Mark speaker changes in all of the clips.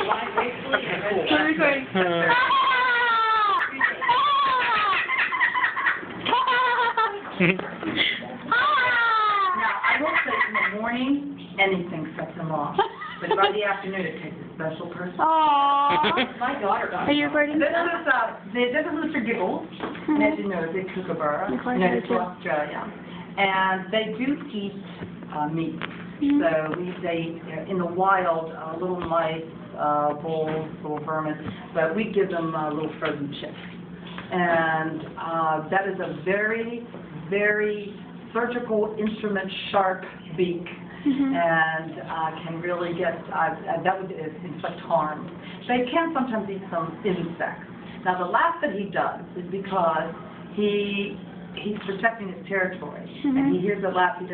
Speaker 1: We're recording.
Speaker 2: Now, I will say in the morning, anything sets him off. But by the afternoon, it takes a special person.
Speaker 1: Aww.
Speaker 2: My daughter got
Speaker 1: Are you recording?
Speaker 2: This is Mr. Giggles. And as you know, is a kookaburra, native to Australia. And they do eat meat. So they in the wild, little mice, voles, little vermin, but we give them little frozen chicks. And that is a very, very surgical instrument, sharp beak. And can really get, that would inflict harm. They can sometimes eat some insects. Now the laugh that he does is because he's protecting his territory. And he hears the laugh, he's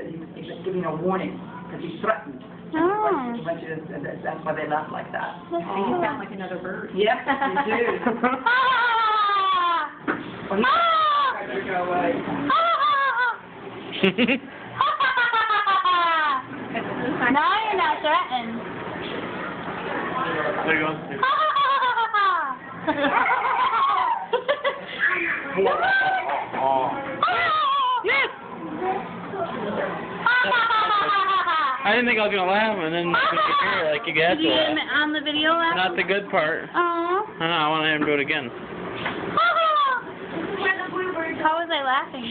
Speaker 2: giving a warning, because he's threatened. That's why they laugh like that.
Speaker 1: And you sound like another bird.
Speaker 2: Yes, you do. Well, he's to go away.
Speaker 1: Now you're not threatened.
Speaker 3: There you go.
Speaker 1: Yes!
Speaker 3: I didn't think I was gonna laugh, and then like you got
Speaker 1: Did you get him on the video laughing?
Speaker 3: Not the good part.
Speaker 1: Aww.
Speaker 3: I want him to do it again.
Speaker 1: How was I laughing?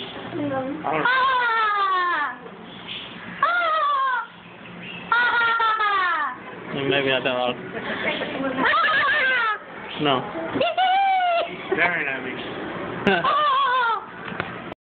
Speaker 3: Maybe not that loud. No. Staring at me.